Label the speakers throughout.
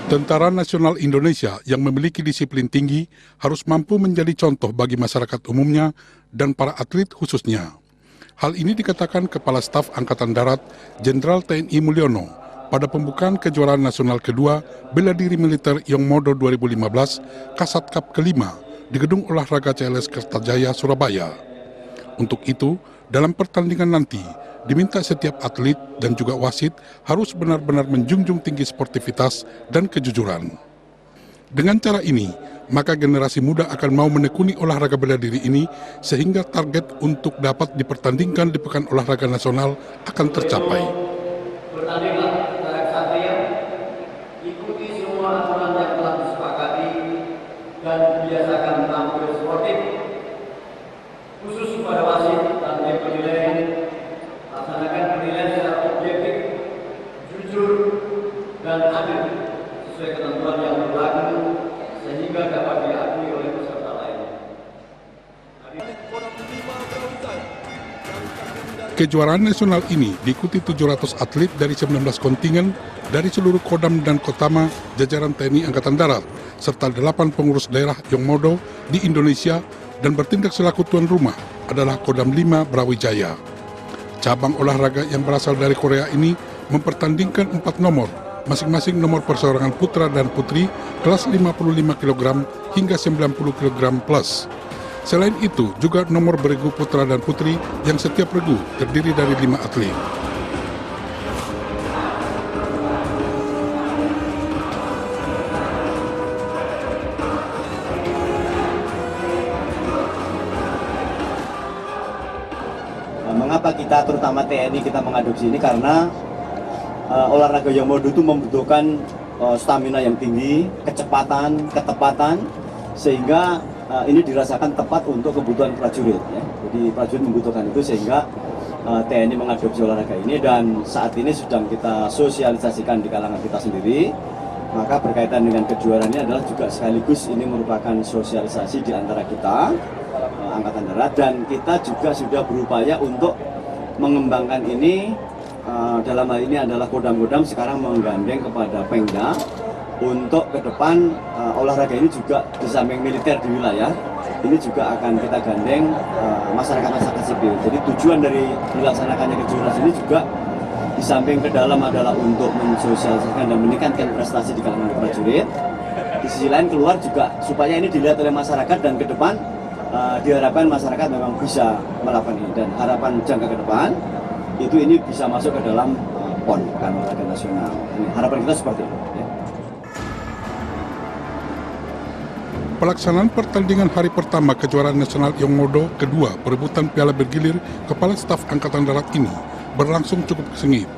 Speaker 1: Tentara Nasional Indonesia yang memiliki disiplin tinggi harus mampu menjadi contoh bagi masyarakat umumnya dan para atlet khususnya. Hal ini dikatakan Kepala Staf Angkatan Darat Jenderal TNI Mulyono pada pembukaan kejuaraan nasional kedua bela diri militer Yongmodo 2015 Kasat Cup kelima di Gedung Olahraga CLS Kertajaya, Surabaya. Untuk itu, dalam pertandingan nanti, diminta setiap atlet dan juga wasit harus benar-benar menjunjung tinggi sportivitas dan kejujuran. Dengan cara ini, maka generasi muda akan mau menekuni olahraga bela diri ini sehingga target untuk dapat dipertandingkan di Pekan Olahraga Nasional akan tercapai.
Speaker 2: Bertandinglah secara kesatria, ikuti semua aturan yang telah disepakati dan biasakan tampil sportif. Khusus kepada wasit dan tim penilai, laksanakan penilaian secara objektif, jujur, dan adil sesuai ketentuan yang berlaku sehingga dapat diakui oleh peserta lainnya.
Speaker 1: Kejuaraan nasional ini diikuti 700 atlet dari 19 kontingen dari seluruh Kodam dan Kotama jajaran TNI Angkatan Darat serta 8 pengurus daerah Yongmodo di Indonesia dan bertindak selaku tuan rumah adalah Kodam 5 Brawijaya. Cabang olahraga yang berasal dari Korea ini mempertandingkan 4 nomor, masing-masing nomor perseorangan putra dan putri kelas 55 kg hingga 90 kg plus. Selain itu, juga nomor beregu putra dan putri yang setiap regu terdiri dari 5 atlet.
Speaker 3: Mengapa kita terutama TNI kita mengadopsi ini karena olahraga Yongmodo itu membutuhkan stamina yang tinggi, kecepatan, ketepatan, sehingga ini dirasakan tepat untuk kebutuhan prajurit. Ya. Jadi prajurit membutuhkan itu sehingga TNI mengadopsi olahraga ini dan saat ini sedang kita sosialisasikan di kalangan kita sendiri. Maka berkaitan dengan kejuaraan ini adalah juga sekaligus ini merupakan sosialisasi di antara kita Angkatan Darat dan kita juga sudah berupaya untuk mengembangkan ini dalam hal ini adalah Kodam-Kodam sekarang menggandeng kepada Pemda untuk ke depan olahraga ini juga di samping militer di wilayah ini juga akan kita gandeng masyarakat sipil. Jadi tujuan dari dilaksanakannya kejuaraan ini juga di samping ke dalam adalah untuk mensosialisasikan dan meningkatkan prestasi di kalangan prajurit. Di sisi lain keluar juga supaya ini dilihat oleh masyarakat dan ke depan diharapkan masyarakat memang bisa melakukan ini dan harapan jangka ke depan itu ini bisa masuk ke dalam PON, Pekan Olahraga Nasional. Ini harapan kita seperti itu. Ya.
Speaker 1: Pelaksanaan pertandingan hari pertama kejuaraan nasional Yongmodo kedua perebutan piala bergilir Kepala Staf Angkatan Darat ini berlangsung cukup sengit.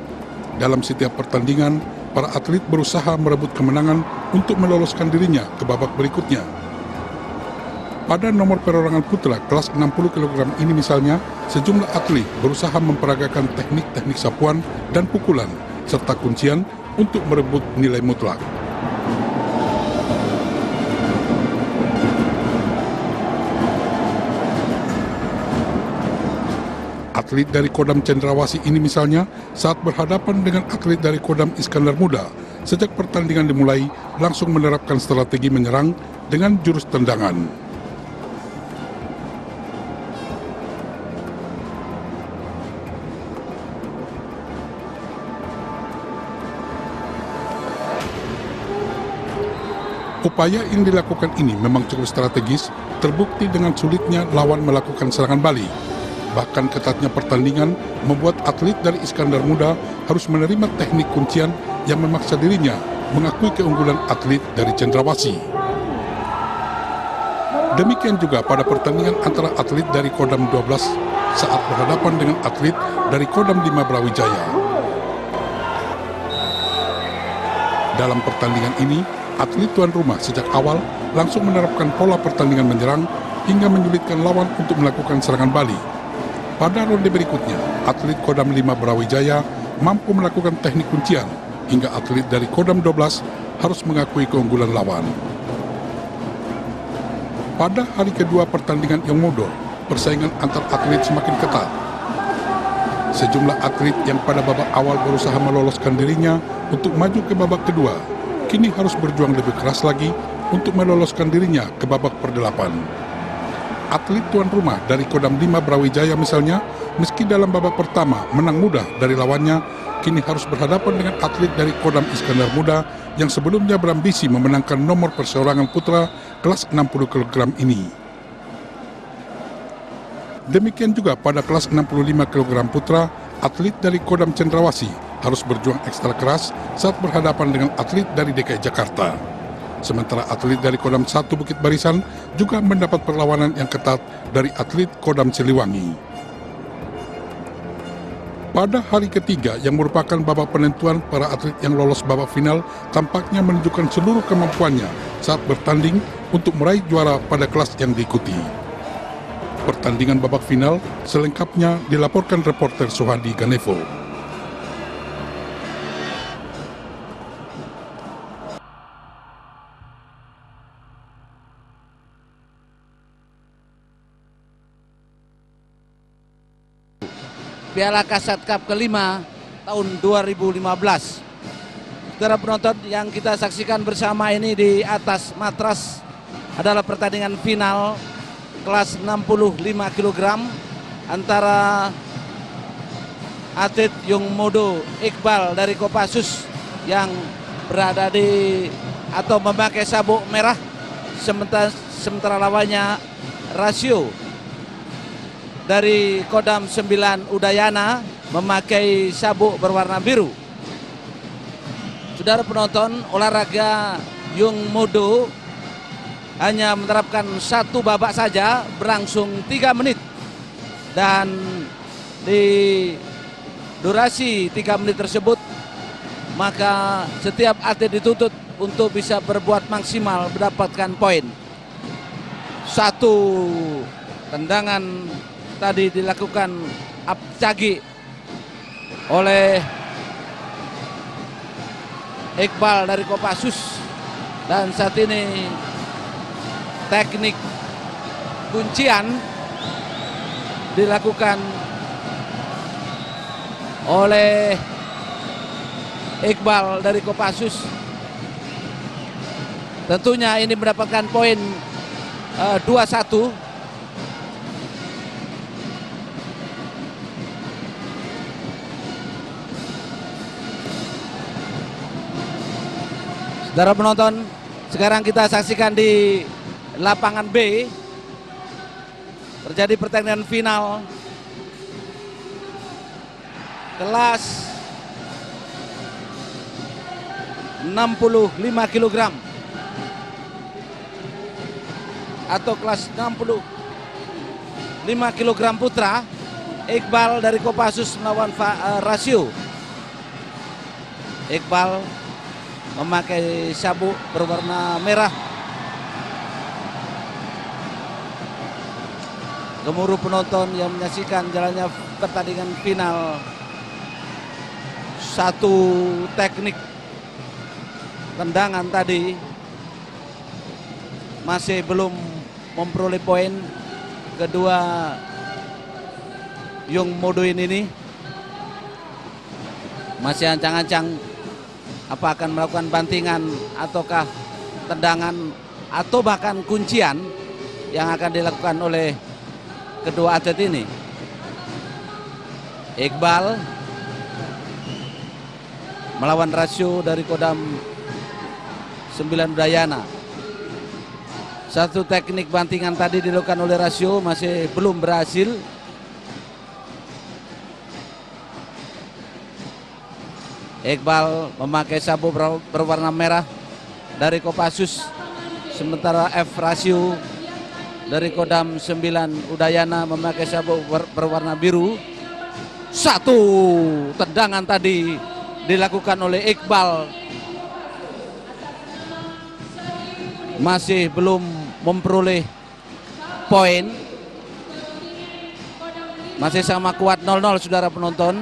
Speaker 1: Dalam setiap pertandingan, para atlet berusaha merebut kemenangan untuk meloloskan dirinya ke babak berikutnya. Pada nomor perorangan putra kelas 60 kg ini misalnya, sejumlah atlet berusaha memperagakan teknik-teknik sapuan dan pukulan, serta kuncian untuk merebut nilai mutlak. Atlet dari Kodam Cendrawasih ini misalnya, saat berhadapan dengan atlet dari Kodam Iskandar Muda, sejak pertandingan dimulai, langsung menerapkan strategi menyerang dengan jurus tendangan. Upaya yang dilakukan ini memang cukup strategis, terbukti dengan sulitnya lawan melakukan serangan balik. Bahkan ketatnya pertandingan membuat atlet dari Iskandar Muda harus menerima teknik kuncian yang memaksa dirinya mengakui keunggulan atlet dari Cendrawasih. Demikian juga pada pertandingan antara atlet dari Kodam 12 saat berhadapan dengan atlet dari Kodam 5 Brawijaya. Dalam pertandingan ini, atlet tuan rumah sejak awal langsung menerapkan pola pertandingan menyerang hingga menyulitkan lawan untuk melakukan serangan balik. Pada ronde berikutnya, atlet Kodam 5 Brawijaya mampu melakukan teknik kuncian hingga atlet dari Kodam 12 harus mengakui keunggulan lawan. Pada hari kedua pertandingan yang Modo, persaingan antar atlet semakin ketat. Sejumlah atlet yang pada babak awal berusaha meloloskan dirinya untuk maju ke babak kedua, kini harus berjuang lebih keras lagi untuk meloloskan dirinya ke babak perdelapan. Atlet tuan rumah dari Kodam 5 Brawijaya misalnya, meski dalam babak pertama menang mudah dari lawannya, kini harus berhadapan dengan atlet dari Kodam Iskandar Muda yang sebelumnya berambisi memenangkan nomor perseorangan putra kelas 60 kg ini. Demikian juga pada kelas 65 kg putra, atlet dari Kodam Cendrawasih harus berjuang ekstra keras saat berhadapan dengan atlet dari DKI Jakarta. Sementara atlet dari Kodam 1 Bukit Barisan juga mendapat perlawanan yang ketat dari atlet Kodam Siliwangi. Pada hari ketiga yang merupakan babak penentuan, para atlet yang lolos babak final tampaknya menunjukkan seluruh kemampuannya saat bertanding untuk meraih juara pada kelas yang diikuti. Pertandingan babak final selengkapnya dilaporkan reporter Suhadi Ganevo.
Speaker 4: Piala Kasat Cup kelima tahun 2015. Saudara penonton, yang kita saksikan bersama ini di atas matras adalah pertandingan final kelas 65 kg antara atlet Yung Modo Iqbal dari Kopassus yang berada di atau memakai sabuk merah, sementara lawannya Rasio dari Kodam 9 Udayana memakai sabuk berwarna biru. Saudara penonton, olahraga Yung Modo hanya menerapkan satu babak saja, berlangsung 3 menit. Dan di durasi 3 menit tersebut, maka setiap atlet dituntut untuk bisa berbuat maksimal mendapatkan poin. Satu tendangan tadi dilakukan apcagi oleh Iqbal dari Kopassus, dan saat ini teknik kuncian dilakukan oleh Iqbal dari Kopassus. Tentunya ini mendapatkan poin 2-1. Saudara penonton, sekarang kita saksikan di lapangan B terjadi pertandingan final kelas 65 kg atau kelas 65 kg putra. Iqbal dari Kopassus melawan Rasio. Iqbal memakai sabuk berwarna merah. Gemuruh penonton yang menyaksikan jalannya pertandingan final. Satu teknik tendangan tadi masih belum memperoleh poin. Kedua Yung Modo ini masih ancang-ancang apa akan melakukan bantingan ataukah tendangan atau bahkan kuncian yang akan dilakukan oleh kedua atlet ini. Iqbal melawan Rasio dari Kodam 9 Udayana. Satu teknik bantingan tadi dilakukan oleh Rasio masih belum berhasil. Iqbal memakai sabuk berwarna merah dari Kopassus, sementara F Rasio dari Kodam 9 Udayana memakai sabuk berwarna biru. Satu tendangan tadi dilakukan oleh Iqbal, masih belum memperoleh poin, masih sama kuat 0-0 saudara penonton.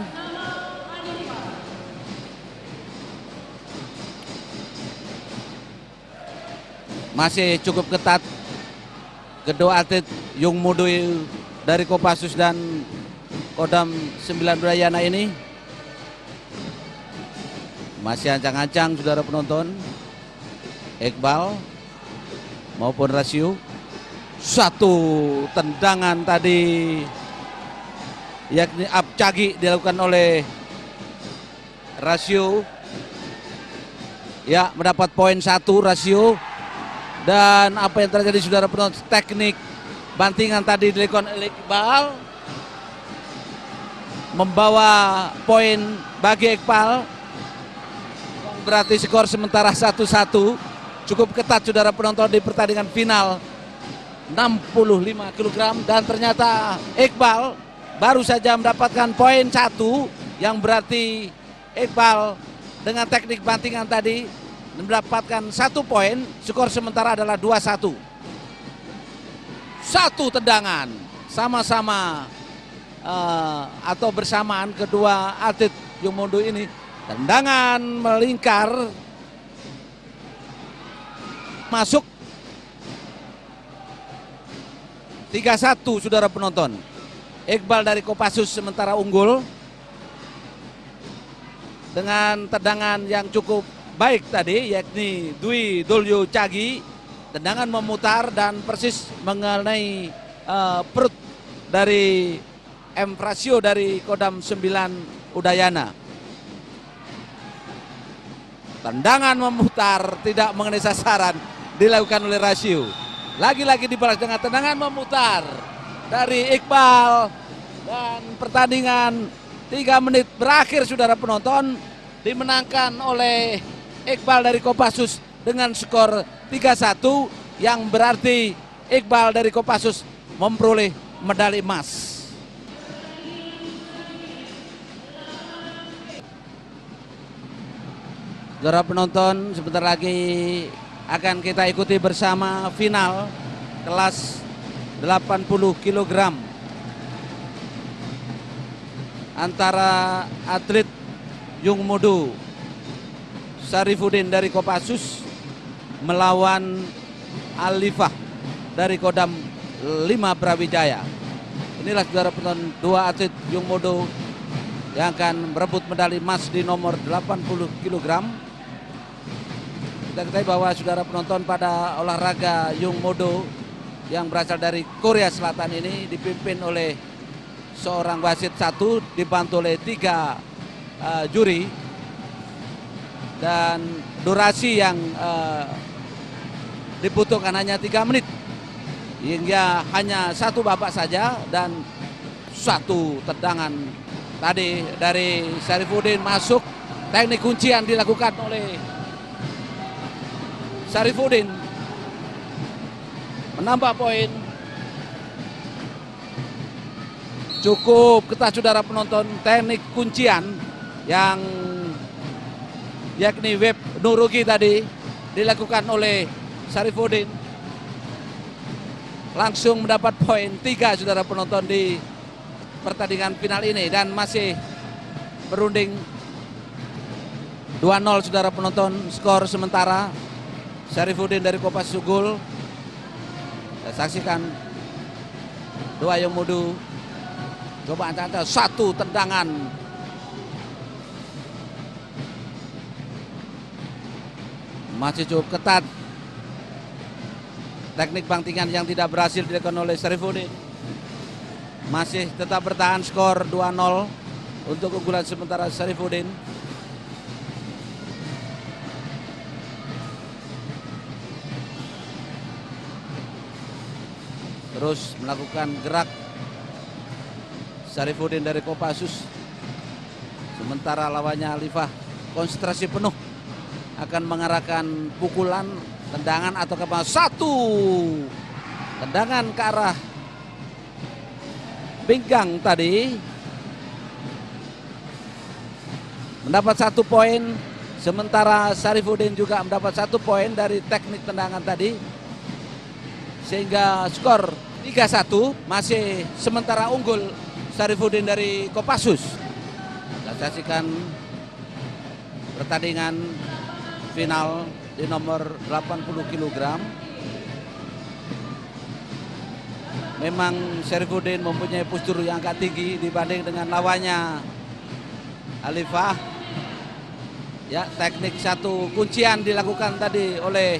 Speaker 4: Masih cukup ketat kedua atlet Yung Mudo dari Kopassus dan Kodam 9 Udayana ini. Masih ancang-ancang saudara penonton. Iqbal maupun Rasio. Satu tendangan tadi yakni Apcagi dilakukan oleh Rasio. Ya, mendapat poin 1 Rasio. Dan apa yang terjadi saudara penonton, teknik bantingan tadi dilakukan oleh Iqbal membawa poin bagi Iqbal, berarti skor sementara 1-1. Cukup ketat saudara penonton di pertandingan final 65 kg, dan ternyata Iqbal baru saja mendapatkan poin 1, yang berarti Iqbal dengan teknik bantingan tadi mendapatkan 1 poin. Skor sementara adalah 2-1. Satu tendangan sama-sama atau bersamaan kedua atlet Yung Mudo ini. Tendangan melingkar masuk. 3-1 saudara penonton. Iqbal dari Kopassus sementara unggul dengan tendangan yang cukup baik tadi, yakni Dwi Dolyo Cagi. Tendangan memutar dan persis mengenai perut dari M Rasio dari Kodam 9 Udayana. Tendangan memutar tidak mengenai sasaran dilakukan oleh Rasio. Lagi-lagi dibalas dengan tendangan memutar dari Iqbal, dan pertandingan 3 menit berakhir saudara penonton, dimenangkan oleh Iqbal dari Kopassus dengan skor 3-1, yang berarti Iqbal dari Kopassus memperoleh medali emas. Saudara penonton, sebentar lagi akan kita ikuti bersama final kelas 80 kg antara atlet Yung Mudo Syarifuddin dari Kopassus melawan Alifah dari Kodam 5 Brawijaya. Inilah saudara penonton 2 atlet Yung Mudo yang akan merebut medali emas di nomor 80 kg. Kita ketahui bahwa saudara penonton pada olahraga Yung Mudo yang berasal dari Korea Selatan ini dipimpin oleh seorang wasit 1, dibantu oleh 3 juri, dan durasi yang dibutuhkan hanya 3 menit, hingga hanya 1 babak saja. Dan 1 tendangan tadi dari Syarifuddin masuk. Teknik kuncian dilakukan oleh Syarifuddin, menambah poin. Cukup ketat saudara penonton, teknik kuncian yang yakni web Nurugi tadi dilakukan oleh Syarifuddin, langsung mendapat poin 3 saudara penonton di pertandingan final ini, dan masih berunding 2-0 saudara penonton skor sementara. Syarifuddin dari Kopassus Sugul. Kita saksikan 2 Yung Mudo coba anda 1 tendangan masih cukup ketat. Teknik bantingan yang tidak berhasil dilakukan oleh Syarifuddin. Masih tetap bertahan skor 2-0 untuk unggulan sementara Syarifuddin. terus melakukan gerak Syarifuddin dari Kopassus. Sementara lawannya Alifah konsentrasi penuh akan mengarahkan pukulan, tendangan atau ke satu tendangan ke arah pinggang tadi, mendapat 1 poin. Sementara Syarifuddin juga mendapat 1 poin dari teknik tendangan tadi, sehingga skor 3-1 masih sementara unggul Syarifuddin dari Kopassus. Kita saksikan pertandingan final di nomor 80 kg. Memang Syarifuddin mempunyai postur yang agak tinggi dibanding dengan lawannya Alifah. Ya, teknik 1 kuncian dilakukan tadi oleh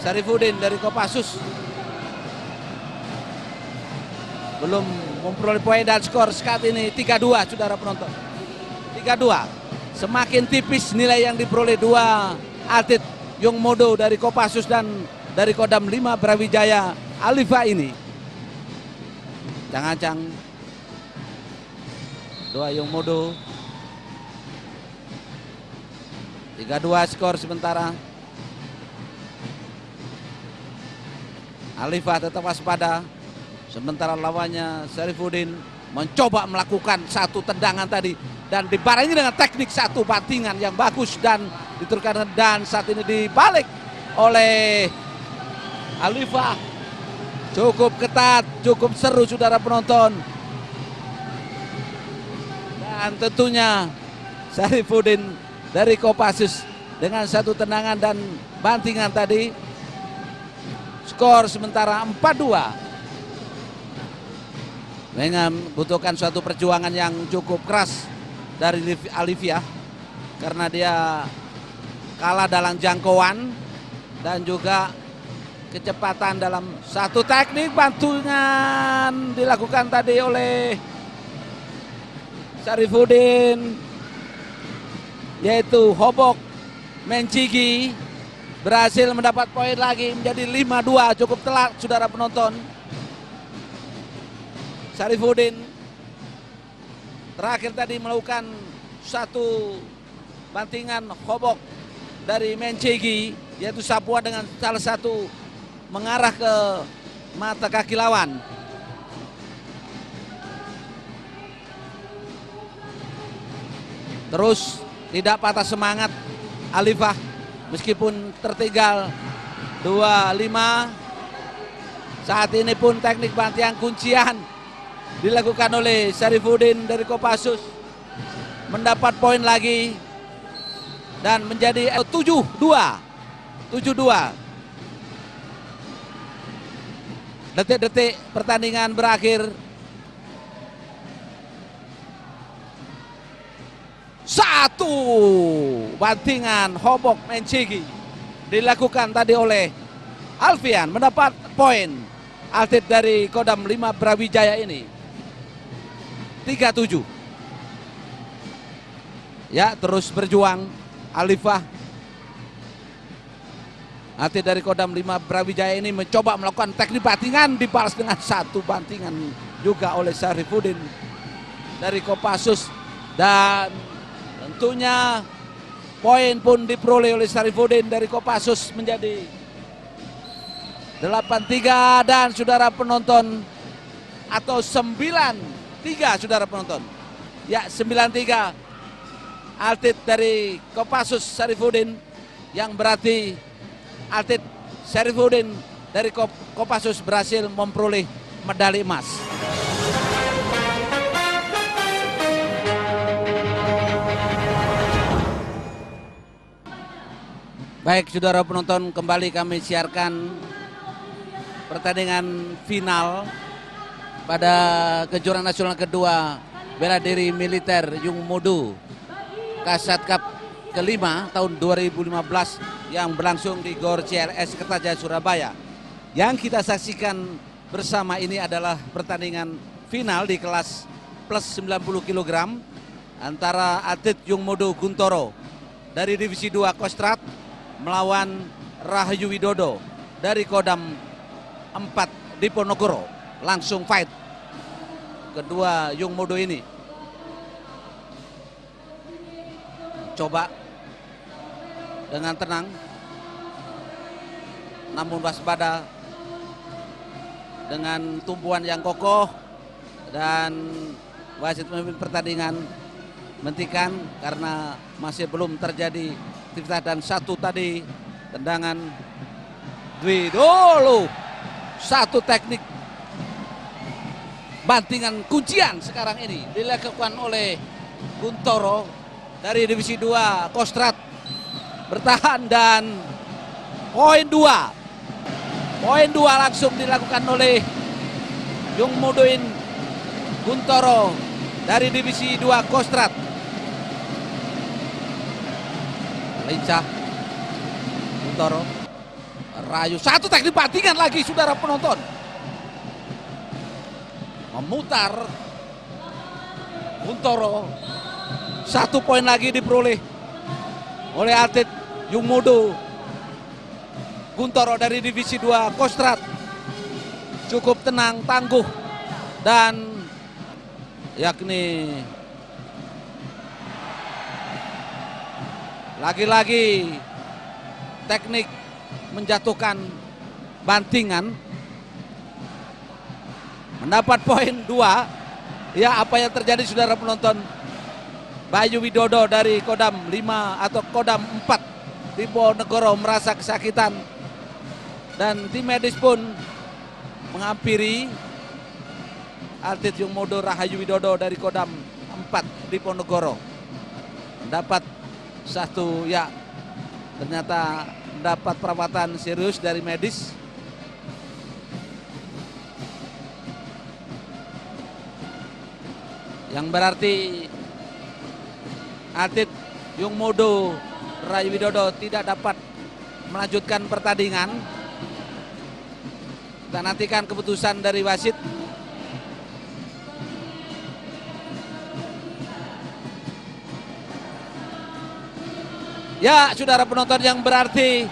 Speaker 4: Syarifuddin dari Kopassus. Belum memperoleh poin dan skor saat ini 3-2, saudara penonton. 3-2. Semakin tipis nilai yang diperoleh 2 atlet Yung Modo dari Kopassus dan dari Kodam 5 Brawijaya Alifah ini. Cang-cang 2 Yung Modo. 3-2 skor sementara. Alifah tetap waspada. Sementara lawannya Syarifuddin mencoba melakukan 1 tendangan tadi dan dibarengi dengan teknik 1 bantingan yang bagus dan diturunkan, dan saat ini dibalik oleh Alifah. Cukup ketat, cukup seru, saudara penonton. Dan tentunya Syarifuddin dari Kopassus dengan 1 tendangan dan bantingan tadi. Skor sementara 4-2. Membutuhkan suatu perjuangan yang cukup keras dari Alifah karena dia kalah dalam jangkauan dan juga kecepatan dalam 1 teknik bantungan dilakukan tadi oleh Syarifuddin, yaitu Hobok Mencigi, berhasil mendapat poin lagi menjadi 5-2. Cukup telak, saudara penonton. Syarifuddin terakhir tadi melakukan 1 bantingan Hobok dari Mencigi, yaitu sapuan dengan salah satu mengarah ke mata kaki lawan. Terus tidak patah semangat Alifah meskipun tertinggal 2-5. Saat ini pun teknik bantian kuncian dilakukan oleh Syarifuddin dari Kopassus, mendapat poin lagi dan menjadi 7-2. Detik-detik pertandingan berakhir. 1 bantingan Hobok Mencigi dilakukan tadi oleh Alfian, mendapat poin atlet dari Kodam 5 Brawijaya ini. 3-7. Ya, terus berjuang Alifah. Atlet dari Kodam 5 Brawijaya ini mencoba melakukan teknik bantingan, dibalas dengan 1 bantingan juga oleh Syarifuddin dari Kopassus, dan tentunya poin pun diperoleh oleh Syarifuddin dari Kopassus menjadi 8-3, dan saudara penonton, atau 9-3 saudara penonton. Ya, 9-3 atlet dari Kopassus Syarifuddin, yang berarti atlet Syarifuddin dari Kopassus berhasil memperoleh medali emas. Baik, saudara penonton, kembali kami siarkan pertandingan final pada kejuaraan nasional kedua bela diri militer Yung Modo Kasat Cup kelima tahun 2015 yang berlangsung di GOR CRS Kertajaya Surabaya. Yang kita saksikan bersama ini adalah pertandingan final di kelas plus 90 kg antara atlet Yung Modo Guntoro dari divisi 2 Kostrad melawan Rahayu Widodo dari Kodam 4 Diponegoro. Langsung fight kedua Yung Modo ini. Coba dengan tenang, namun waspada dengan tumpuan yang kokoh, dan wasit memimpin pertandingan menghentikan karena masih belum terjadi aktivitas. Dan satu tadi tendangan Dwi Dolo, satu teknik bantingan kuncian sekarang ini dilakukan oleh Guntoro dari divisi 2 Kostrad. Bertahan dan poin 2 langsung dilakukan oleh Yung Modoin Guntoro dari divisi 2 Kostrad. Lincah Guntoro rayu, satu teknik bantingan lagi saudara penonton. Memutar Guntoro, satu poin lagi diperoleh oleh atlet Yung Modo Guntoro dari divisi 2 Kostrad. Cukup tenang, tangguh, dan yakni lagi-lagi teknik menjatuhkan bantingan. Mendapat poin 2. Ya, apa yang terjadi saudara penonton? Bayu Widodo dari Kodam 5 atau Kodam 4 Diponegoro merasa kesakitan, dan tim medis pun menghampiri atlet Yung Modo Rahayu Widodo dari Kodam 4 Diponegoro. Mendapat satu, ya ternyata mendapat perawatan serius dari medis. Yang berarti atlet Yung Modo Rahayu Widodo tidak dapat melanjutkan pertandingan. Kita nantikan keputusan dari wasit. Ya, saudara penonton, yang berarti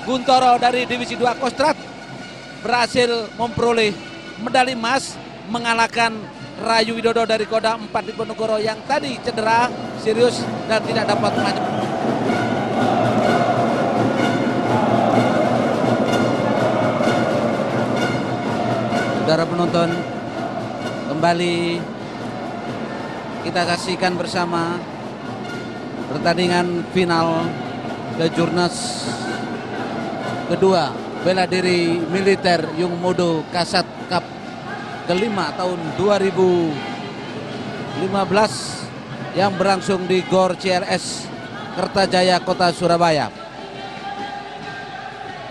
Speaker 4: Guntoro dari divisi 2 Kostrad berhasil memperoleh medali emas, mengalahkan Rahayu Widodo dari Kodam 4 Diponegoro yang tadi cedera serius dan tidak dapat maju. Saudara penonton, kembali kita saksikan bersama pertandingan final Kejurnas kedua bela diri militer Yung Modo Kasat Cup kelima tahun 2015 yang berlangsung di GOR CRS Kertajaya, Kota Surabaya.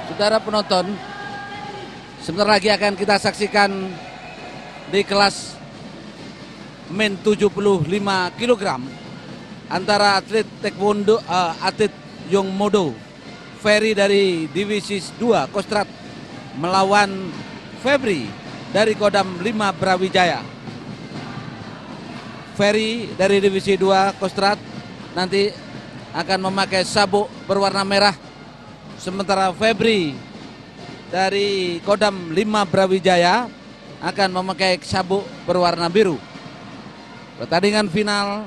Speaker 4: Saudara penonton, sebentar lagi akan kita saksikan di kelas men 75 kg antara atlet taekwondo, atlet Yung Modo Ferry dari divisi 2 Kostrad melawan Febri dari Kodam 5 Brawijaya. Ferry dari divisi 2 Kostrad nanti akan memakai sabuk berwarna merah, sementara Febri dari Kodam 5 Brawijaya akan memakai sabuk berwarna biru. Pertandingan final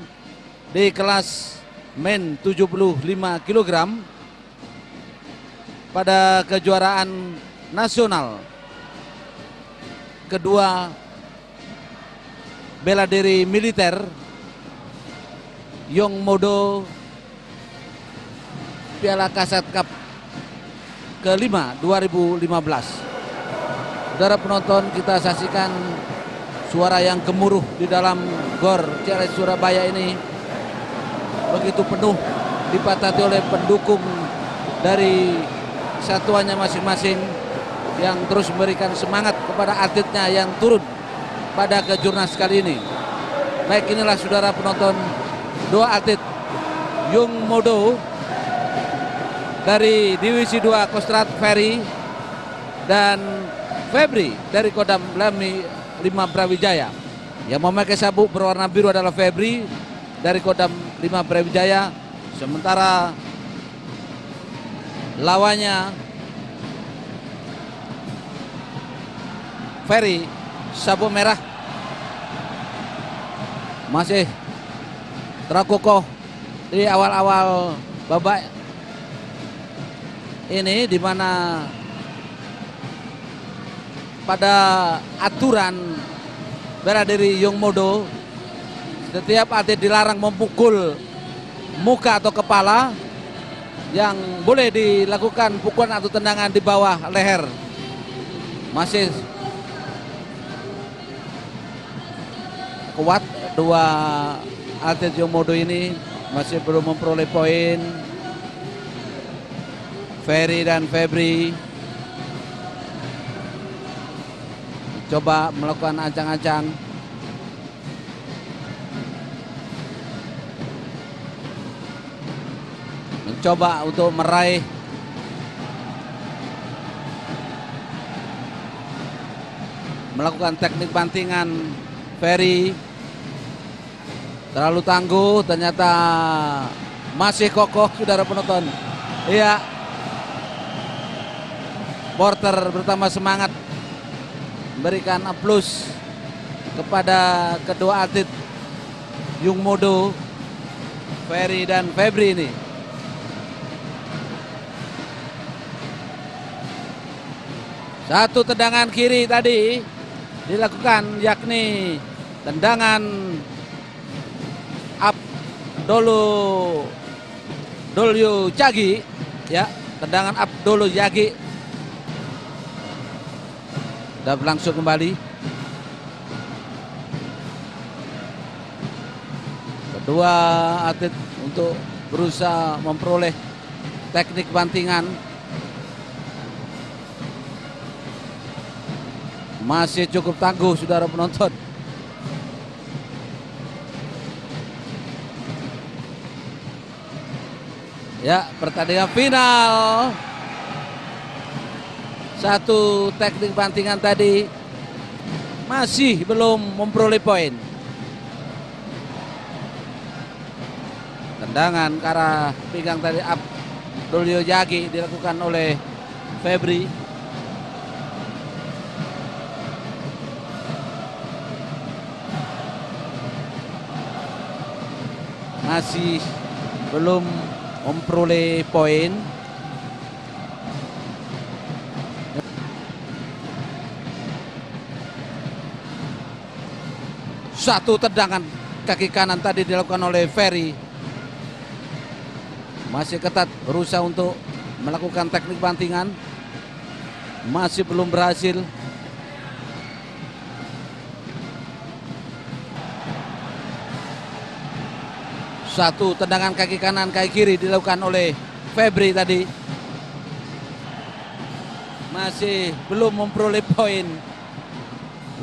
Speaker 4: di kelas men 75 kg pada kejuaraan nasional kedua bela diri militer Yung Modo Piala Kasat Cup kelima 2015. Saudara penonton, kita saksikan suara yang gemuruh di dalam GOR CRS Surabaya ini begitu penuh, dipatati oleh pendukung dari satuannya masing-masing yang terus memberikan semangat kepada atletnya yang turun pada kejurnas kali ini. Baik, inilah saudara penonton, dua atlet Yung Modo dari divisi 2 Kostrad Ferry dan Febri dari Kodam 5 Brawijaya. Yang memakai sabuk berwarna biru adalah Febri dari Kodam 5 Brawijaya, sementara lawannya Ferry, sabuk merah masih terkokoh di awal-awal babak ini, di mana pada aturan bela diri Yung Modo setiap atlet dilarang memukul muka atau kepala, yang boleh dilakukan pukulan atau tendangan di bawah leher. Masih kuat dua atlet Yung Modo ini, masih belum memperoleh poin. Ferry dan Febri coba melakukan ancang-ancang. Mencoba untuk meraih melakukan teknik bantingan. Ferry terlalu tangguh, ternyata masih kokoh, saudara penonton. Iya, Porter bertambah semangat memberikan aplaus kepada kedua atlet Yung Modo, Ferry dan Febri ini. Satu tendangan kiri tadi dilakukan, yakni tendangan Abdolyo Jagi, ya, tendangan Abdolyo Jagi. Sudah berlangsung kembali. Kedua atlet untuk berusaha memperoleh teknik bantingan. Masih cukup tangguh, saudara penonton. Ya, pertandingan final. Satu teknik bantingan tadi masih belum memperoleh poin. Tendangan ke arah pinggang tadi Abdolyo Jagi dilakukan oleh Febri. Masih belum memperoleh poin. Satu tendangan kaki kanan tadi dilakukan oleh Ferry. Masih ketat berusaha untuk melakukan teknik bantingan. Masih belum berhasil. Satu tendangan kaki kanan, kaki kiri dilakukan oleh Febri tadi. Masih belum memperoleh poin.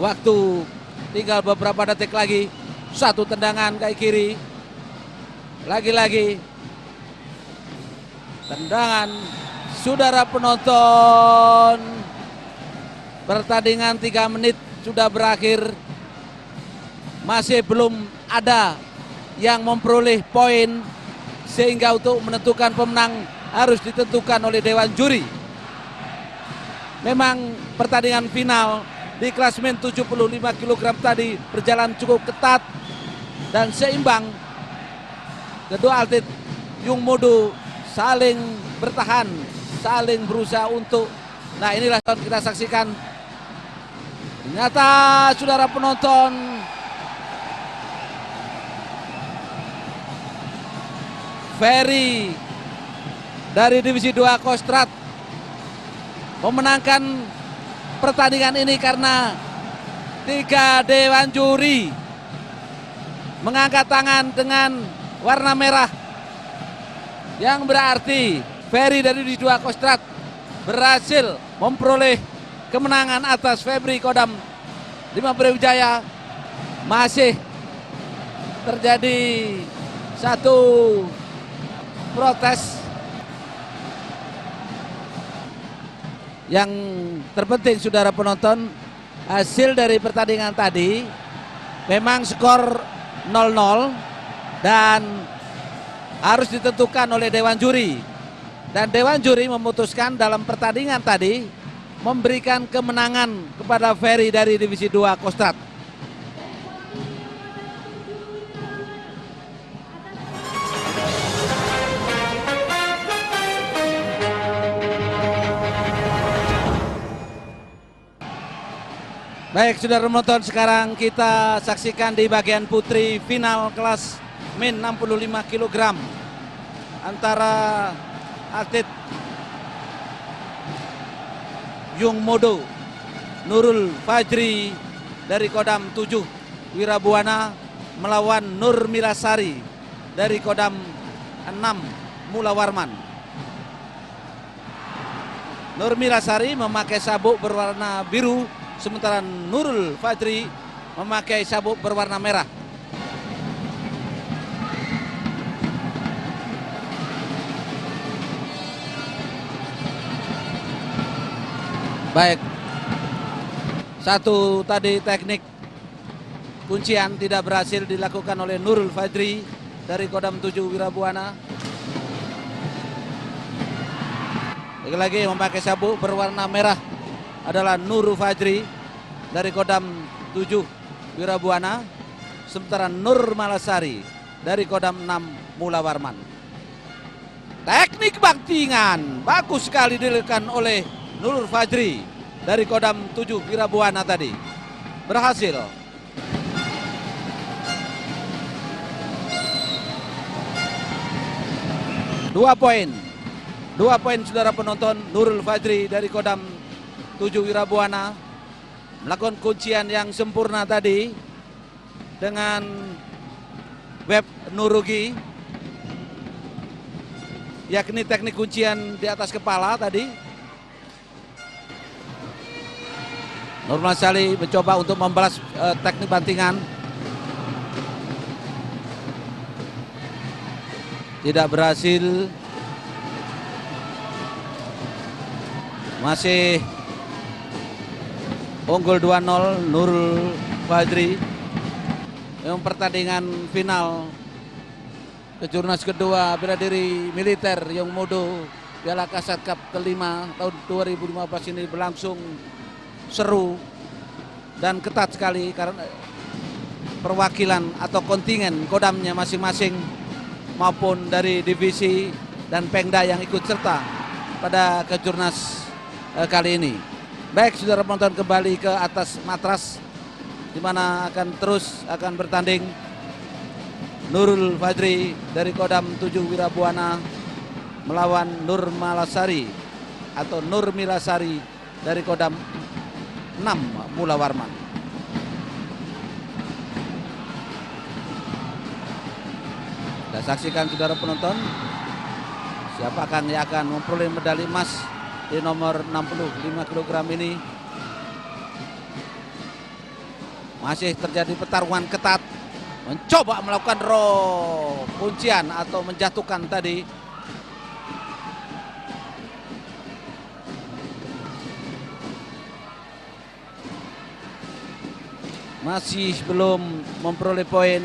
Speaker 4: Waktu tinggal beberapa detik lagi. Satu tendangan kaki kiri. Lagi-lagi tendangan. Saudara penonton, pertandingan 3 menit sudah berakhir. Masih belum ada yang memperoleh poin, sehingga untuk menentukan pemenang harus ditentukan oleh Dewan Juri. Memang pertandingan final di klasmen 75 kg tadi berjalan cukup ketat dan seimbang. Kedua atlet Yung Modo saling bertahan, saling berusaha untuk, nah inilah yang kita saksikan. Ternyata saudara penonton, Ferry dari Divisi 2 Kostrad memenangkan pertandingan ini karena 3 dewan juri mengangkat tangan dengan warna merah, yang berarti Ferry dari Divisi 2 Kostrad berhasil memperoleh kemenangan atas Febri Kodam 5 Brawijaya. Masih terjadi satu protes. Yang terpenting saudara penonton, hasil dari pertandingan tadi memang skor 0-0 dan harus ditentukan oleh Dewan Juri. Dan Dewan Juri memutuskan dalam pertandingan tadi memberikan kemenangan kepada Ferry dari Divisi 2 Kostrad. Baik, saudara penonton, sekarang kita saksikan di bagian putri final kelas min 65 kg antara atlet Yung Modo Nurul Fajri dari Kodam 7 Wirabuana melawan Nur Milasari dari Kodam 6 Mula Warman. Nur Milasari memakai sabuk berwarna biru, sementara Nurul Fajri memakai sabuk berwarna merah. Baik, satu tadi teknik kuncian tidak berhasil dilakukan oleh Nurul Fajri dari Kodam 7 Wirabuana. Lagi-lagi memakai sabuk berwarna merah adalah Nurul Fajri dari Kodam 7 Wirabuana, sementara Nur Malasari dari Kodam 6 Mula Warman. Teknik bantingan bagus sekali dilakukan oleh Nurul Fajri dari Kodam 7 Wirabuana tadi. Berhasil. Dua poin saudara penonton. Nurul Fajri dari Kodam 7 Wirabuana melakukan kuncian yang sempurna tadi dengan web Nurugi, yakni teknik kuncian di atas kepala tadi. Nur Malasari mencoba untuk membalas teknik bantingan. Tidak berhasil. Masih unggul 2-0 Nurul Fajri. Yang pertandingan final kejurnas kedua bela diri militer Yung Modo Piala Kasat Cup kelima tahun 2015 ini berlangsung seru dan ketat sekali karena perwakilan atau kontingen kodamnya masing-masing maupun dari divisi dan Pengda yang ikut serta pada kejurnas kali ini. Baik, saudara penonton, kembali ke atas matras di mana akan bertanding Nurul Fajri dari Kodam 7 Wirabuana melawan Nur Malasari atau Nur Milasari dari Kodam 6 Mula Warman. Kita saksikan saudara penonton, siapakah yang akan memperoleh medali emas di nomor 65 kg ini. Masih terjadi pertarungan ketat, mencoba melakukan kuncian atau menjatuhkan tadi. Masih belum memperoleh poin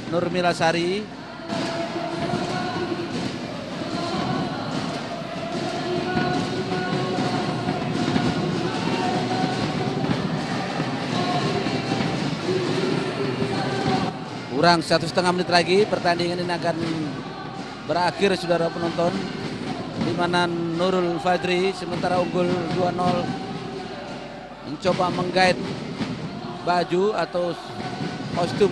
Speaker 4: Nur Milasari. Kurang 1,5 menit lagi pertandingan ini akan berakhir, saudara penonton, di mana Nurul Fajri sementara unggul 2-0 mencoba menggait baju atau kostum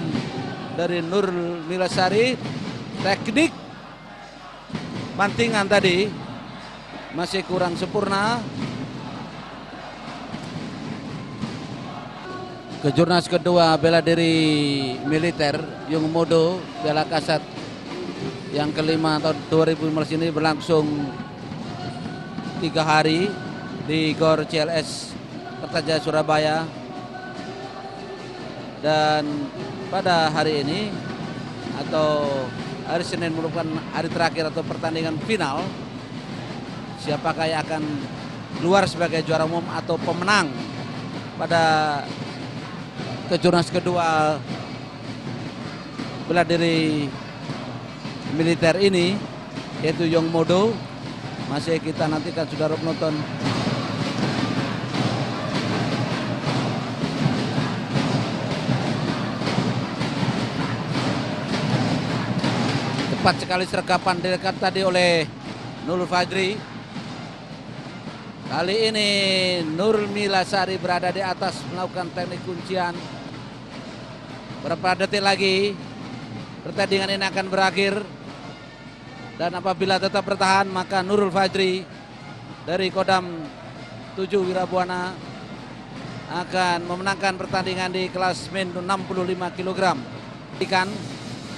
Speaker 4: dari Nur Milasari. Teknik bantingan tadi masih kurang sempurna. Kejurnas kedua bela diri militer Yung Modo Piala Kasat yang kelima tahun 2015 ini berlangsung 3 hari di GOR CLS Kertajaya Surabaya. Dan pada hari ini atau hari Senin merupakan hari terakhir atau pertandingan final. Siapakah yang akan keluar sebagai juara umum atau pemenang pada kejurnas kedua bela diri militer ini, yaitu Yung Modo, masih kita nantikan saudara penonton. Tepat sekali sergapan dekat tadi oleh Nurul Fajri. Kali ini Nurul Milasari berada di atas melakukan teknik kuncian. Berapa detik lagi pertandingan ini akan berakhir. Dan apabila tetap bertahan maka Nurul Fajri dari Kodam 7 Wirabuana akan memenangkan pertandingan di kelas min 65 kg.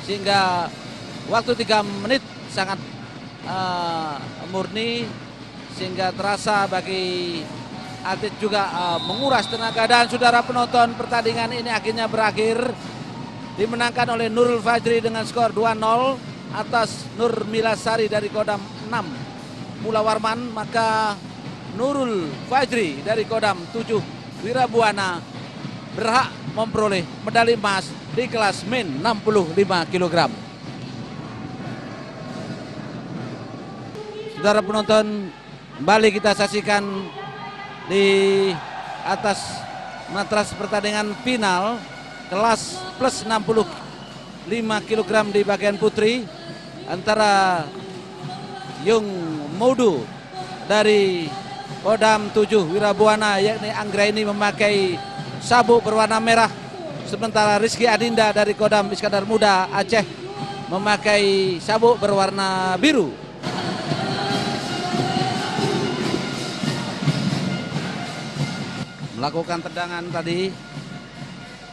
Speaker 4: Sehingga waktu 3 menit sangat murni, sehingga terasa bagi atlet juga menguras tenaga. Dan saudara penonton, pertandingan ini akhirnya berakhir dimenangkan oleh Nurul Fajri dengan skor 2-0 atas Nur Milasari dari Kodam 6 Mula Warman. Maka Nurul Fajri dari Kodam 7 Wirabuana berhak memperoleh medali emas di kelas min 65 kg. Saudara penonton, kembali kita saksikan di atas matras pertandingan final kelas plus 65 kg di bagian putri antara Yung Modu dari Kodam 7 Wirabuana, yakni Anggraini memakai sabuk berwarna merah, sementara Rizky Adinda dari Kodam Iskandar Muda Aceh memakai sabuk berwarna biru. Melakukan tendangan tadi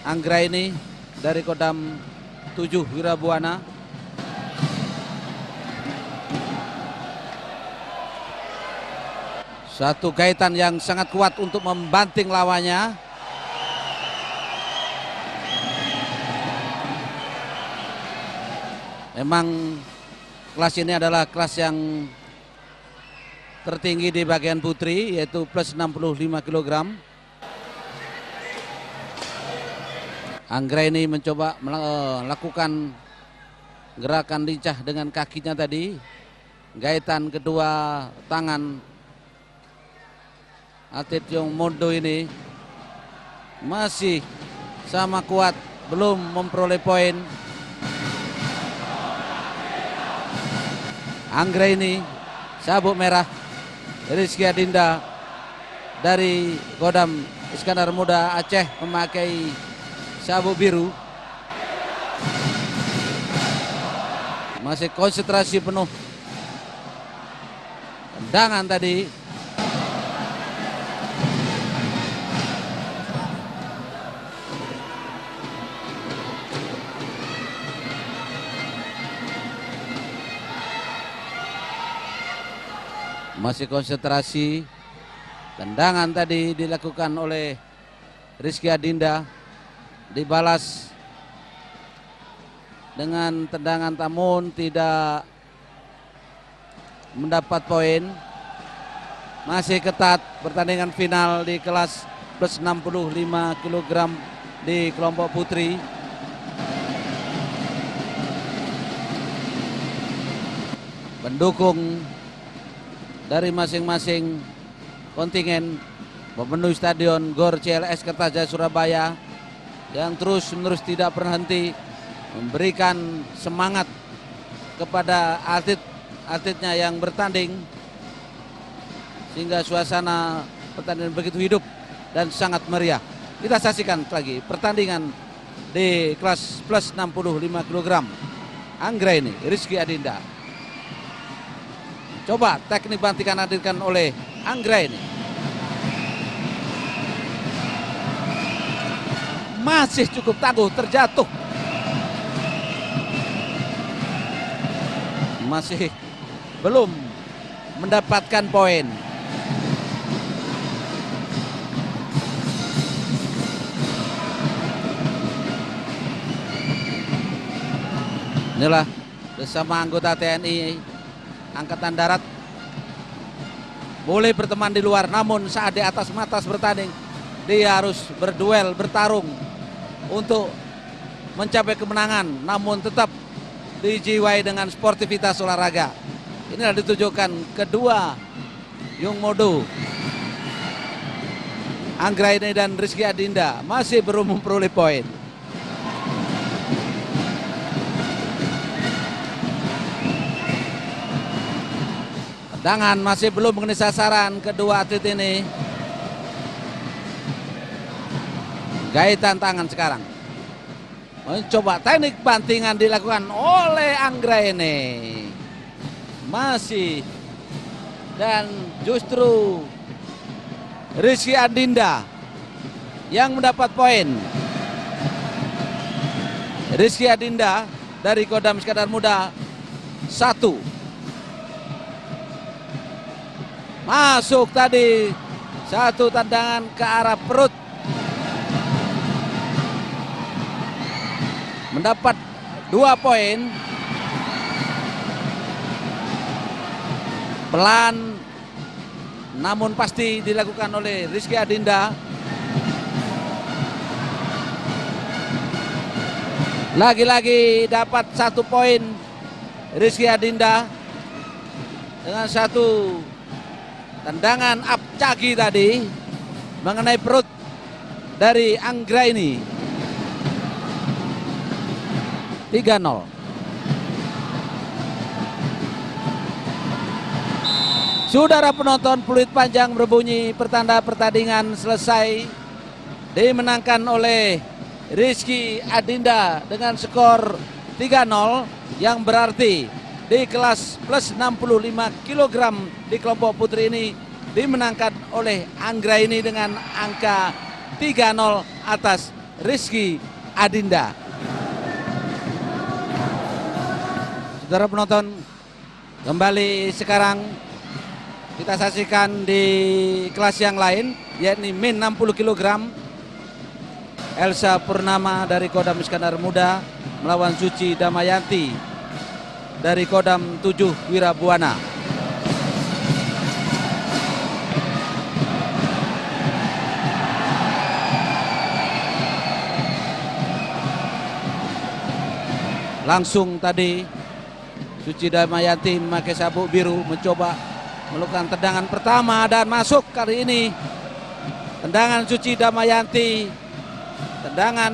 Speaker 4: Anggraini dari Kodam 7 Wirabuana. Satu gaitan yang sangat kuat untuk membanting lawannya. Memang kelas ini adalah kelas yang tertinggi di bagian putri, yaitu plus 65 kg. Anggraini mencoba melakukan gerakan lincah dengan kakinya tadi. Gaitan kedua tangan atlet Yung Modo ini masih sama kuat, belum memperoleh poin. Anggraini sabuk merah, Rizky Adinda dari Kodam Iskandar Muda Aceh memakai sabuk biru. Masih konsentrasi penuh. Tendangan tadi. Masih konsentrasi. Tendangan tadi dilakukan oleh Rizky Adinda. Dibalas dengan tendangan, namun tidak mendapat poin. Masih ketat pertandingan final di kelas plus 65 kg di kelompok putri. Pendukung dari masing-masing kontingen memenuhi stadion GOR CLS Kertajaya Surabaya yang terus-menerus tidak berhenti memberikan semangat kepada atletnya yang bertanding, sehingga suasana pertandingan begitu hidup dan sangat meriah. Kita saksikan lagi pertandingan di kelas plus 65 kg. Anggraini, Rizky Adinda. Coba teknik bantingan hadirkan oleh Anggraini. Masih cukup tangguh, terjatuh. Masih belum mendapatkan poin. Inilah bersama anggota TNI Angkatan Darat. Boleh berteman di luar, namun saat di atas matas bertanding, dia harus berduel, bertarung untuk mencapai kemenangan, namun tetap dijiwai dengan sportivitas olahraga. Inilah ditujukan kedua Yung Modo, Anggraini dan Rizky Adinda masih belum memperoleh poin. Tendangan masih belum mengenai sasaran kedua atlet ini. Gaitan tangan sekarang. Mencoba teknik bantingan dilakukan oleh Anggraini. Masih. Dan justru Rizky Adinda yang mendapat poin. Rizky Adinda dari Kodam Iskandar Muda 1. Masuk tadi satu tendangan ke arah perut. Mendapat 2 poin. Pelan namun pasti dilakukan oleh Rizky Adinda. Lagi-lagi dapat 1 poin Rizky Adinda dengan 1 tendangan apcagi tadi mengenai perut dari Anggraini. 3-0. Saudara penonton, peluit panjang berbunyi, pertanda pertandingan selesai. Dimenangkan oleh Rizky Adinda dengan skor 3-0 yang berarti di kelas plus 65 kg di kelompok putri ini dimenangkan oleh Anggraini dengan angka 3-0 atas Rizky Adinda. Saudara penonton, kembali sekarang kita saksikan di kelas yang lain, yakni min 60 kg. Elsa Purnama dari Kodam Iskandar Muda melawan Suci Damayanti dari Kodam 7 Wirabuana. Langsung tadi Suci Damayanti memakai sabuk biru mencoba melakukan tendangan pertama dan masuk kali ini. Tendangan Suci Damayanti, tendangan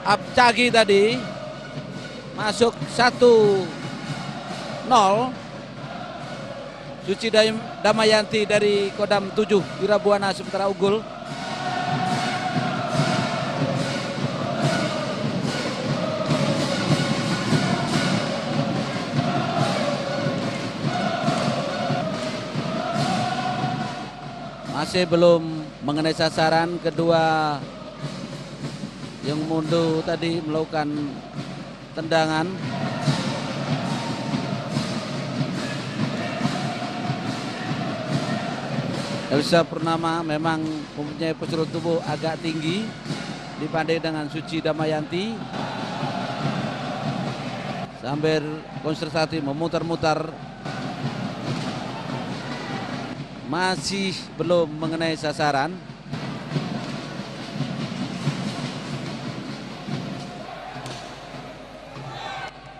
Speaker 4: apcagi tadi masuk 1-0. Suci Damayanti dari Kodam 7 Wirabuana sementara unggul. Masih belum mengenai sasaran, kedua yang mundur tadi melakukan tendangan. Elsa Purnama memang mempunyai postur tubuh agak tinggi dibanding dengan Suci Damayanti. Sambil konsentrasi memutar-mutar, masih belum mengenai sasaran.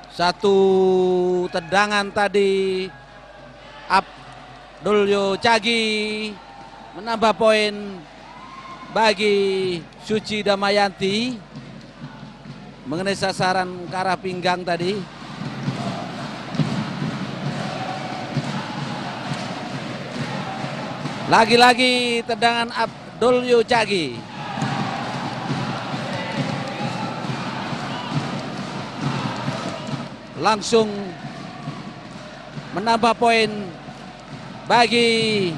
Speaker 4: Satu tendangan tadi Abdul Cagi menambah poin bagi Suci Damayanti mengenai sasaran ke arah pinggang tadi. Lagi-lagi tendangan Abdul Cagi. Langsung menambah poin bagi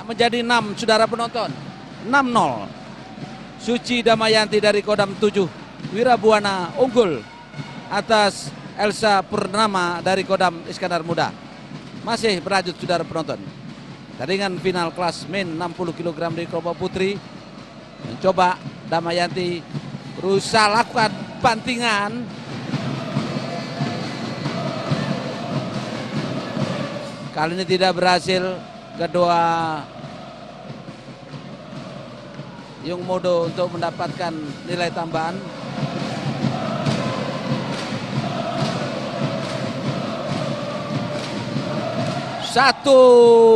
Speaker 4: menjadi 6, saudara penonton. 6-0. Suci Damayanti dari Kodam 7 Wirabuana unggul atas Elsa Purnama dari Kodam Iskandar Muda. Masih berlanjut, saudara penonton. Tandingan final kelas min 60 kg di kelompok putri. Mencoba Damayanti berusaha lakukan bantingan. Kali ini tidak berhasil. Kedua Yung Modo untuk mendapatkan nilai tambahan. Satu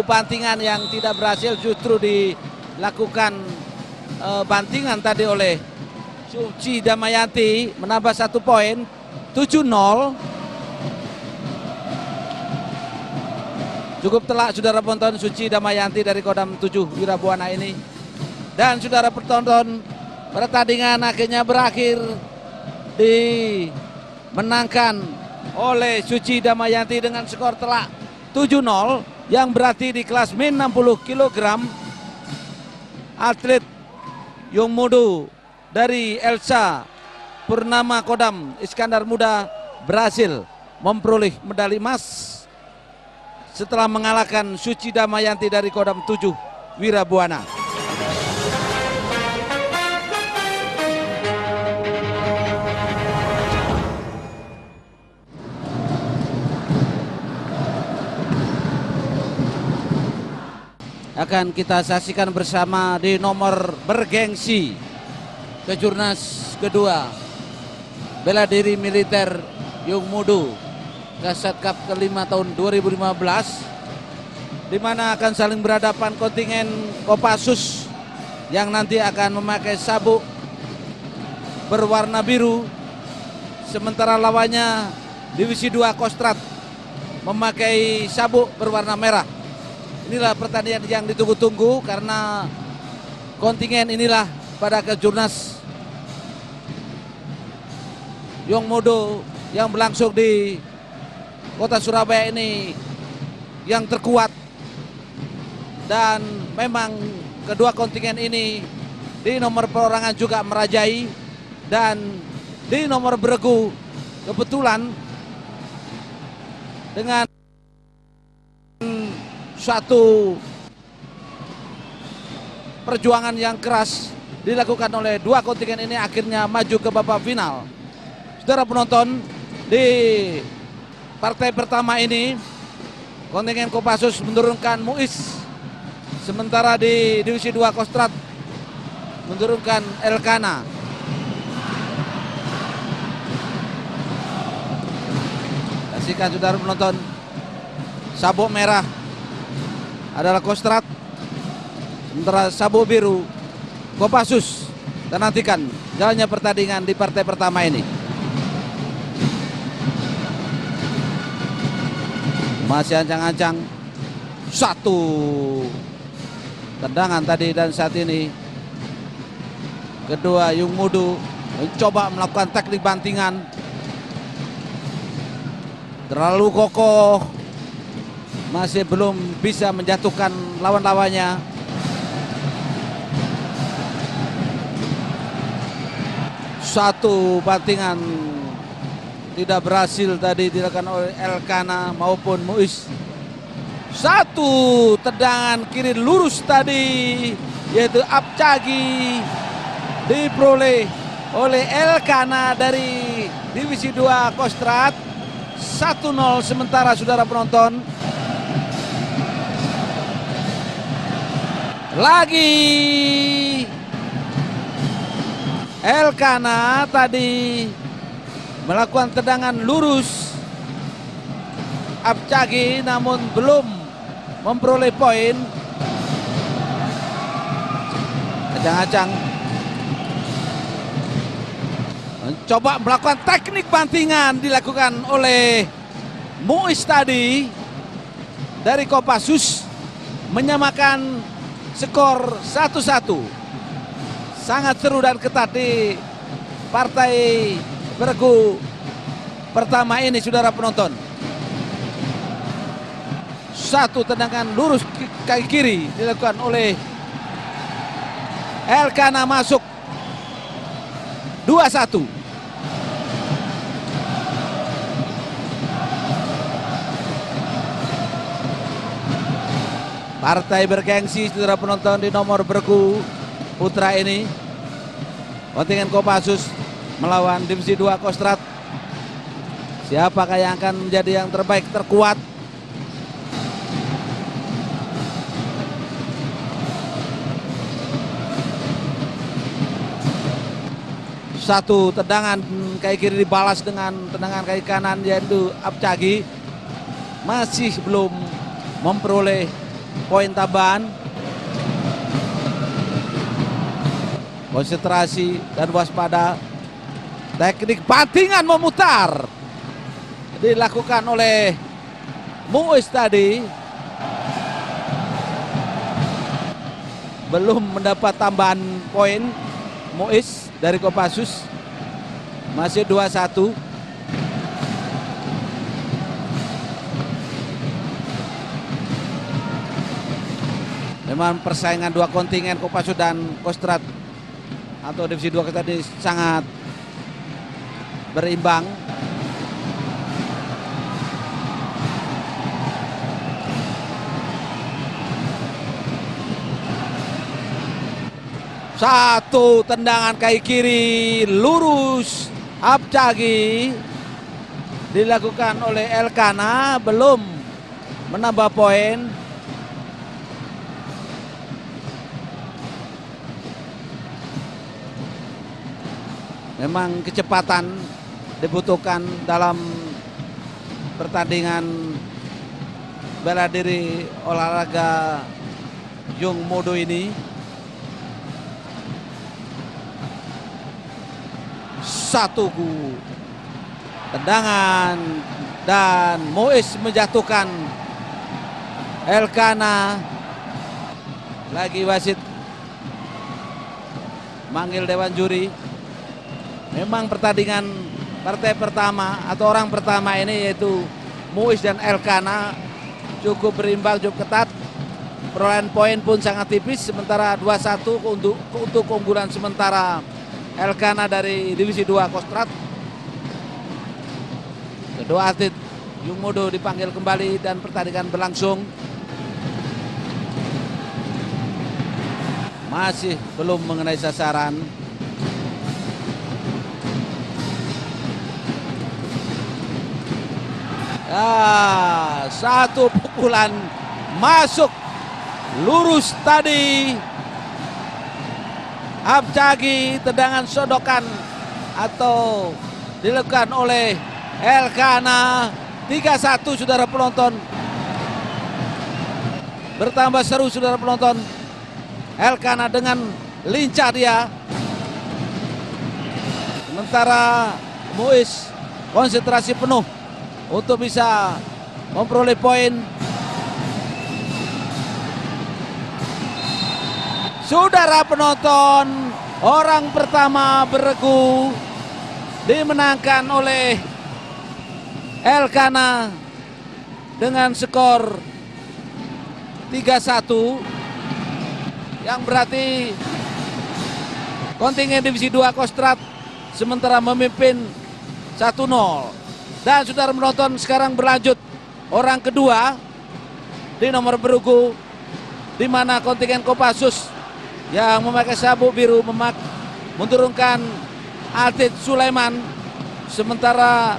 Speaker 4: bantingan yang tidak berhasil justru dilakukan bantingan tadi oleh Suci Damayanti, menambah 1 poin, 7-0. Cukup telak saudara penonton, Suci Damayanti dari Kodam 7 Wirabuana ini. Dan saudara penonton, pertandingan akhirnya berakhir dimenangkan oleh Suci Damayanti dengan skor telak 7-0, yang berarti di kelas min 60 kg atlet Yung Mudu dari Elsa Purnama Kodam Iskandar Muda berhasil memperoleh medali emas setelah mengalahkan Suci Damayanti dari Kodam 7 Wirabuana. Akan kita saksikan bersama di nomor bergengsi kejurnas kedua bela diri militer Yung Mudu Kasat Cup kelima tahun 2015, di mana akan saling berhadapan kontingen Kopassus yang nanti akan memakai sabuk berwarna biru, sementara lawannya Divisi 2 Kostrad memakai sabuk berwarna merah. Inilah pertandingan yang ditunggu-tunggu karena kontingen inilah pada kejurnas Yung Mudu yang berlangsung di Kota Surabaya ini yang terkuat, dan memang kedua kontingen ini di nomor perorangan juga merajai, dan di nomor beregu kebetulan dengan suatu perjuangan yang keras dilakukan oleh dua kontingen ini akhirnya maju ke babak final. Saudara penonton, di partai pertama ini kontingen Kopassus menurunkan Muiz, sementara di Divisi 2 Kostrad menurunkan Elkana. Saksikan saudara penonton, sabuk merah adalah Kostrad, sementara sabuk biru Kopassus. Kita nantikan jalannya pertandingan di partai pertama ini. Masih ancang-ancang, satu tendangan tadi, dan saat ini kedua Yung Mudu mencoba melakukan teknik bantingan, terlalu kokoh, masih belum bisa menjatuhkan lawan-lawannya. Satu bantingan tidak berhasil tadi dilakukan oleh Elkana maupun Muiz. Satu tendangan kiri lurus tadi, yaitu Apcagi, diperoleh oleh Elkana dari Divisi 2 Kostrad. 1-0 sementara saudara penonton. Lagi Elkana tadi melakukan tendangan lurus Apcagi, namun belum memperoleh poin. Acang-acang mencoba melakukan teknik bantingan dilakukan oleh Muiz tadi dari Kopassus, menyamakan skor 1-1. Sangat seru dan ketat di partai beregu pertama ini saudara penonton. Satu tendangan lurus kaki kiri dilakukan oleh Elkana, masuk 2-1. Partai bergengsi saudara penonton di nomor beregu putra ini, kontingen Kopassus melawan Divisi 2 Kostrad. Siapakah yang akan menjadi yang terbaik, terkuat? Satu tendangan kaki kiri dibalas dengan tendangan kaki kanan, yaitu Apcagi, masih belum memperoleh poin tambahan. Konsentrasi dan waspada. Teknik bantingan memutar dilakukan oleh Muiz tadi. belum mendapat tambahan poin. Muiz dari Kopassus masih 2-1. Memang persaingan dua kontingen Kopassus dan Kostrad atau divisi 2 kita ini sangat berimbang. Satu tendangan kaki kiri lurus Abcagi dilakukan oleh Elkana, belum menambah poin. Memang kecepatan dibutuhkan dalam pertandingan bela diri olahraga Yung Modo ini. Satu tendangan dan Muiz menjatuhkan Elkana. Lagi wasit manggil dewan juri. Memang pertandingan partai pertama atau orang pertama ini yaitu Muiz dan Elkana cukup berimbang, cukup ketat. Perolehan poin pun sangat tipis, sementara 2-1 untuk keunggulan sementara Elkana dari divisi 2 Kostrad. Kedua atlet Yung Modo dipanggil kembali dan pertandingan berlangsung. Masih belum mengenai sasaran. Satu pukulan masuk lurus tadi. Abcagi, tendangan sodokan atau dilakukan oleh Elkana. 3-1 saudara penonton. Bertambah seru saudara penonton. Elkana dengan lincah dia. Sementara Muiz konsentrasi penuh untuk bisa memperoleh poin. Saudara penonton, orang pertama beregu dimenangkan oleh Elkana dengan skor 3-1, yang berarti kontingen divisi 2 Kostrad sementara memimpin 1-0. Dan saudara penonton, sekarang berlanjut orang kedua di nomor beregu, di mana kontingen Kopassus yang memakai sabuk biru menurunkan atlet Sulaiman, sementara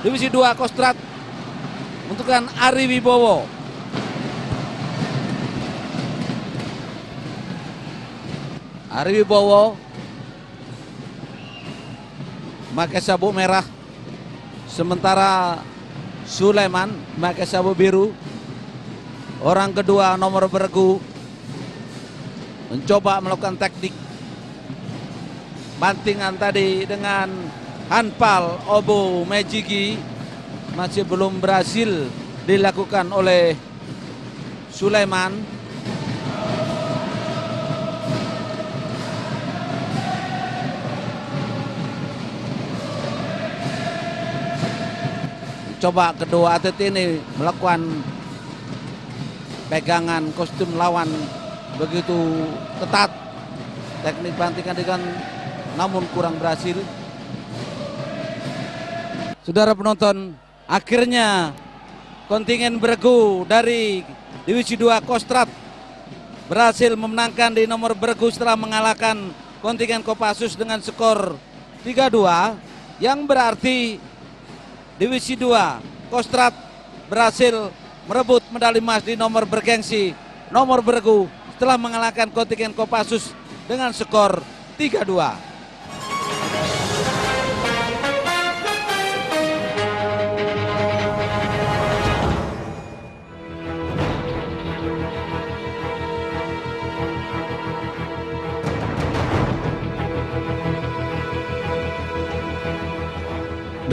Speaker 4: divisi 2 Kostrad menentukan Ari Wibowo. Ari Wibowo memakai sabuk merah, sementara Sulaiman memakai sabuk biru. Orang kedua nomor beregu mencoba melakukan teknik bantingan tadi dengan Hanpal Obo Mejigi, masih belum berhasil dilakukan oleh Sulaiman. Coba kedua atlet ini melakukan pegangan kostum lawan begitu ketat, teknik bantingan dengan namun kurang berhasil. Saudara penonton, akhirnya kontingen beregu dari divisi 2 Kostrad berhasil memenangkan di nomor beregu setelah mengalahkan kontingen Kopassus dengan skor 3-2, yang berarti divisi 2 Kostrad berhasil merebut medali emas di nomor bergengsi nomor beregu setelah mengalahkan kontingen Kopassus dengan skor 3-2.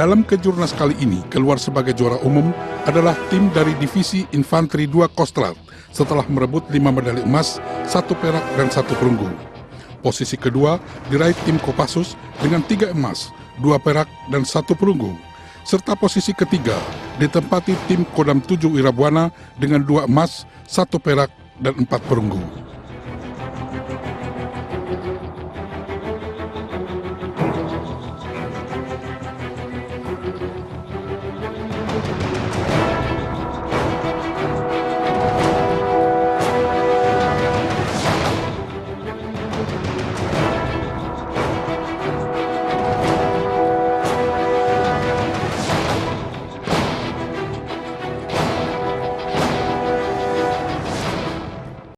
Speaker 1: Dalam kejurnas kali ini, keluar sebagai juara umum adalah tim dari Divisi Infanteri 2 Kostrad setelah merebut 5 medali emas, 1 perak dan 1 perunggu. Posisi kedua diraih tim Kopassus dengan 3 emas, 2 perak dan 1 perunggu. Serta posisi ketiga ditempati tim Kodam 7 Irabuana dengan 2 emas, 1 perak dan 4 perunggu.